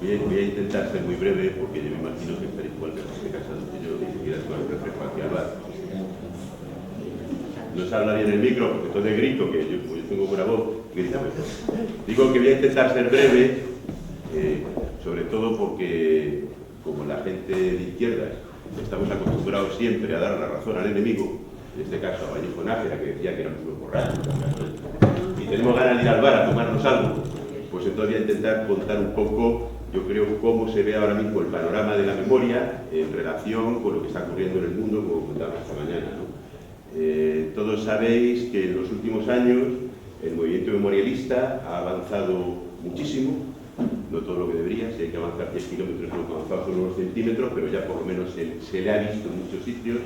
Voy a intentar ser muy breve porque yo me imagino que estaréis igual de cansados que yo y quieras con el refresco aquí al bar. No se habla bien el micro porque entonces grito, que yo tengo buena voz, gritame. Digo que voy a intentar ser breve, sobre todo porque como la gente de izquierdas estamos acostumbrados siempre a dar la razón al enemigo, en este caso a Vallejo Nájera, que decía que éramos unos borrachos, y tenemos ganas de ir al bar a tomarnos algo, pues entonces voy a intentar contar un poco, yo creo, cómo se ve ahora mismo el panorama de la memoria en relación con lo que está ocurriendo en el mundo, como contaba esta mañana, ¿no? Todos sabéis que en los últimos años el movimiento memorialista ha avanzado muchísimo, no todo lo que debería, si hay que avanzar 10 kilómetros, lo que ha avanzado son unos centímetros, pero ya por lo menos se le ha visto en muchos sitios.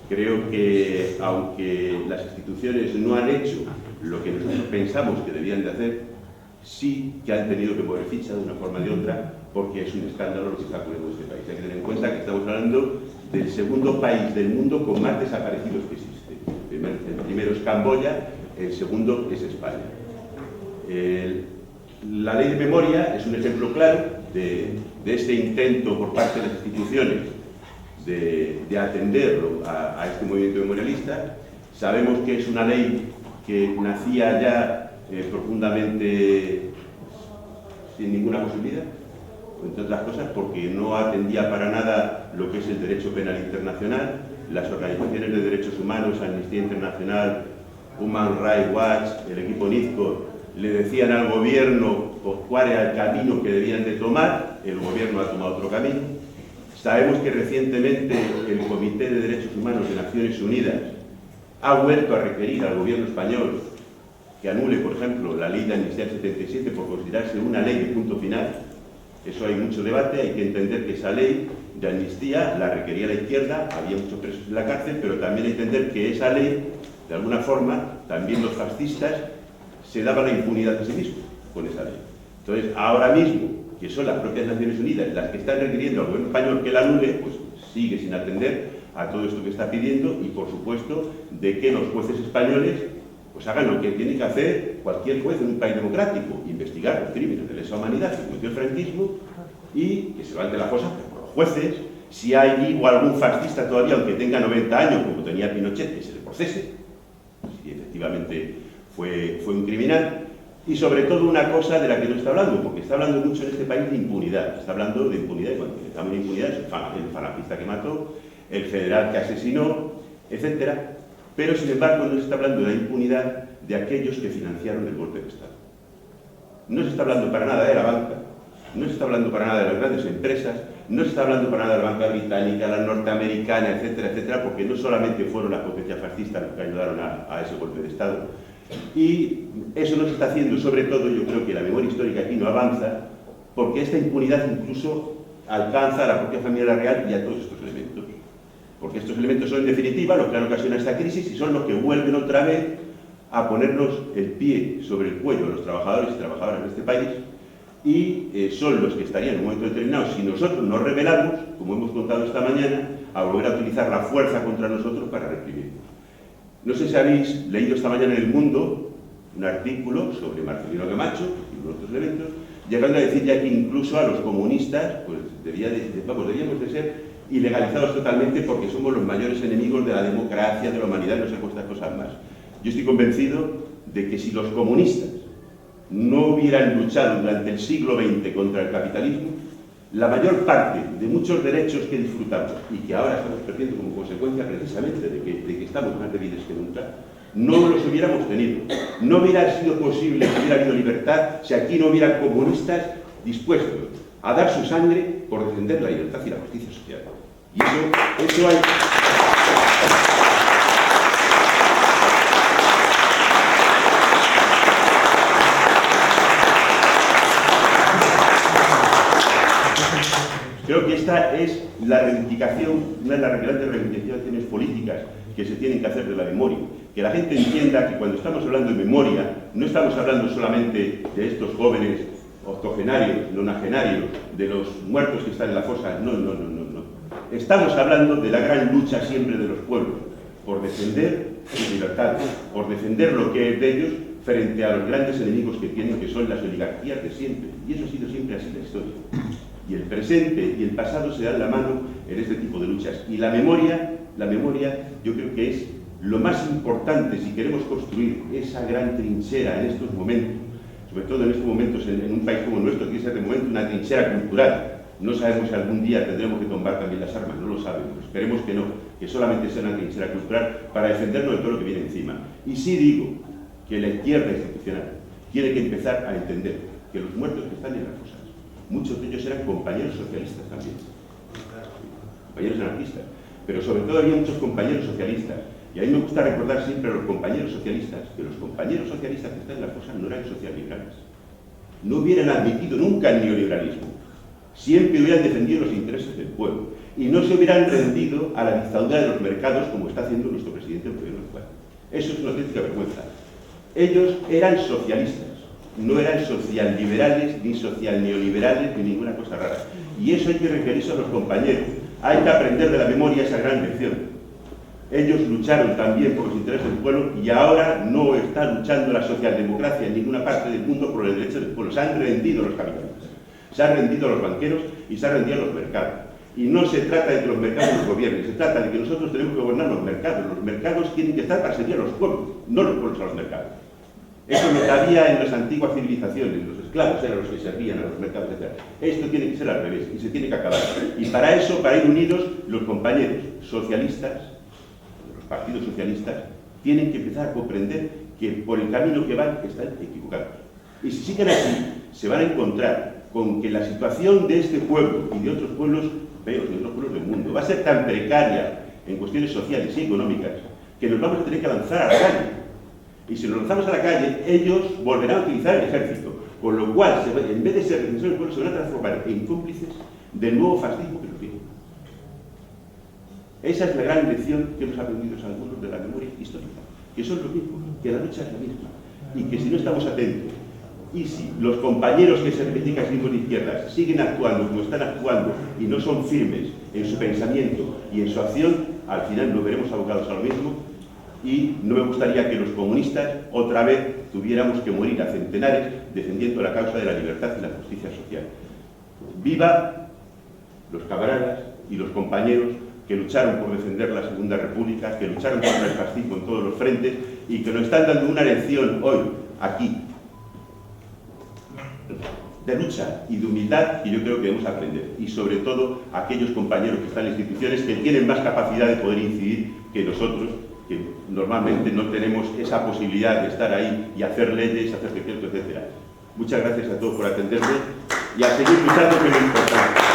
Creo que, aunque las instituciones no han hecho lo que nosotros pensamos que debían de hacer, sí que han tenido que poner ficha de una forma o de otra, porque es un escándalo lo que está ocurriendo en este país. Hay que tener en cuenta que estamos hablando del segundo país del mundo con más desaparecidos que existe. El primero es Camboya, el segundo es España. La ley de memoria es un ejemplo claro de este intento por parte de las instituciones de atenderlo a este movimiento memorialista. Sabemos que es una ley que nacía ya profundamente sin ninguna posibilidad, entre otras cosas porque no atendía para nada lo que es el derecho penal internacional. Las organizaciones de derechos humanos, Amnistía Internacional, Human Rights Watch, el equipo NIZCOR, le decían al gobierno cuál era el camino que debían de tomar. El gobierno ha tomado otro camino. Sabemos que recientemente el Comité de Derechos Humanos de Naciones Unidas ha vuelto a requerir al gobierno español que anule, por ejemplo, la ley de Amnistía 77 por considerarse una ley de punto final. Eso hay mucho debate, hay que entender que esa ley de amnistía la requería la izquierda, había muchos presos en la cárcel, pero también hay que entender que esa ley, de alguna forma, también los fascistas se daban la impunidad a sí mismos con esa ley. Entonces, ahora mismo, que son las propias Naciones Unidas las que están requiriendo al gobierno español que la anule, pues sigue sin atender a todo esto que está pidiendo y, por supuesto, de que los jueces españoles pues hagan lo que tiene que hacer cualquier juez en un país democrático, investigar los crímenes de lesa humanidad que cometió el franquismo y que se levante la cosa por los jueces. Si hay vivo algún fascista todavía, aunque tenga 90 años, como tenía Pinochet, que se le procese, si efectivamente fue un criminal. Y sobre todo una cosa de la que no está hablando, porque está hablando mucho en este país de impunidad. Está hablando de impunidad, y cuando estamos en impunidad es el falangista que mató, el general que asesinó, etcétera. Pero, sin embargo, no se está hablando de la impunidad de aquellos que financiaron el golpe de Estado. No se está hablando para nada de la banca, no se está hablando para nada de las grandes empresas, no se está hablando para nada de la banca británica, la norteamericana, etcétera, etcétera, porque no solamente fueron las potencias fascistas los que ayudaron a ese golpe de Estado. Y eso no se está haciendo, sobre todo, yo creo que la memoria histórica aquí no avanza, porque esta impunidad incluso alcanza a la propia familia real y a todos estos elementos. Porque estos elementos son, en definitiva, los que han ocasionado esta crisis y son los que vuelven otra vez a ponernos el pie sobre el cuello a los trabajadores y trabajadoras de este país y son los que estarían en un momento determinado, si nosotros nos rebelamos, como hemos contado esta mañana, a volver a utilizar la fuerza contra nosotros para reprimirnos. No sé si habéis leído esta mañana en El Mundo un artículo sobre Marcelino Camacho y otros elementos, llegando a decir ya que incluso a los comunistas pues deberíamos de ser ilegalizados totalmente porque somos los mayores enemigos de la democracia, de la humanidad, no sé cuántas cosas más. Yo estoy convencido de que si los comunistas no hubieran luchado durante el siglo XX contra el capitalismo, la mayor parte de muchos derechos que disfrutamos y que ahora estamos perdiendo como consecuencia precisamente de que estamos más débiles que nunca, no los hubiéramos tenido. No hubiera sido posible que hubiera habido libertad si aquí no hubieran comunistas dispuestos a dar su sangre por defender la libertad y la justicia social. Y eso hay... Creo que esta es la reivindicación, una de las grandes reivindicaciones políticas que se tienen que hacer de la memoria. Que la gente entienda que cuando estamos hablando de memoria, no estamos hablando solamente de estos jóvenes octogenarios, nonagenarios, de los muertos que están en la fosa, no. Estamos hablando de la gran lucha siempre de los pueblos, por defender sus libertades, por defender lo que es de ellos frente a los grandes enemigos que tienen, que son las oligarquías de siempre. Y eso ha sido siempre así la historia. Y el presente y el pasado se dan la mano en este tipo de luchas. Y la memoria yo creo que es lo más importante si queremos construir esa gran trinchera en estos momentos, sobre todo en estos momentos en un país como el nuestro, que es de momento una trinchera cultural. No sabemos si algún día tendremos que tomar también las armas, no lo sabemos. Esperemos que no, que solamente sea una trinchera cultural para defendernos de todo lo que viene encima. Y sí digo que la izquierda institucional tiene que empezar a entender que los muertos que están en las fosas, muchos de ellos eran compañeros socialistas también, compañeros anarquistas, pero sobre todo había muchos compañeros socialistas. Y a mí me gusta recordar siempre a los compañeros socialistas que los compañeros socialistas que están en las fosas no eran socialliberales. No hubieran admitido nunca el neoliberalismo. Siempre hubieran defendido los intereses del pueblo y no se hubieran rendido a la dictadura de los mercados como está haciendo nuestro presidente del gobierno actual. Eso es una auténtica vergüenza. Ellos eran socialistas, no eran socialliberales, ni socialneoliberales, ni ninguna cosa rara. Y eso hay que referirse a los compañeros. Hay que aprender de la memoria esa gran lección. Ellos lucharon también por los intereses del pueblo y ahora no está luchando la socialdemocracia en ninguna parte del mundo por el derecho del pueblo. Se han rendido los capitalistas, se han rendido los banqueros y se han rendido los mercados. Y no se trata de que los mercados los gobiernen, se trata de que nosotros tenemos que gobernar los mercados. Los mercados tienen que estar para servir a los pueblos, no los pueblos a los mercados. Eso lo había en las antiguas civilizaciones, los esclavos eran los que servían a los mercados, etc. Esto tiene que ser al revés y se tiene que acabar. Y para eso, para ir unidos, los compañeros socialistas, los partidos socialistas, tienen que empezar a comprender que por el camino que van están equivocados. Y si siguen así, se van a encontrar con que la situación de este pueblo y de otros pueblos, de otros pueblos del mundo, va a ser tan precaria en cuestiones sociales y económicas que nos vamos a tener que lanzar a la calle. Y si nos lanzamos a la calle, ellos volverán a utilizar el ejército, con lo cual, en vez de ser defensores del pueblo, se van a transformar en cómplices del nuevo fascismo que nos viene. Esa es la gran lección que hemos aprendido algunos de la memoria histórica, que son lo mismo, que la lucha es la misma, y que si no estamos atentos, y si los compañeros que se reivindican como de izquierdas siguen actuando como están actuando y no son firmes en su pensamiento y en su acción, al final nos veremos abocados a lo mismo. Y no me gustaría que los comunistas otra vez tuviéramos que morir a centenares defendiendo la causa de la libertad y la justicia social. ¡Viva los camaradas y los compañeros que lucharon por defender la Segunda República, que lucharon contra el fascismo en todos los frentes y que nos están dando una lección hoy, aquí, de lucha y de humildad que yo creo que debemos aprender? Y sobre todo aquellos compañeros que están en instituciones que tienen más capacidad de poder incidir que nosotros, que normalmente no tenemos esa posibilidad de estar ahí y hacer leyes, hacer decretos, etc. Muchas gracias a todos por atenderme y a seguir luchando, que es lo importante.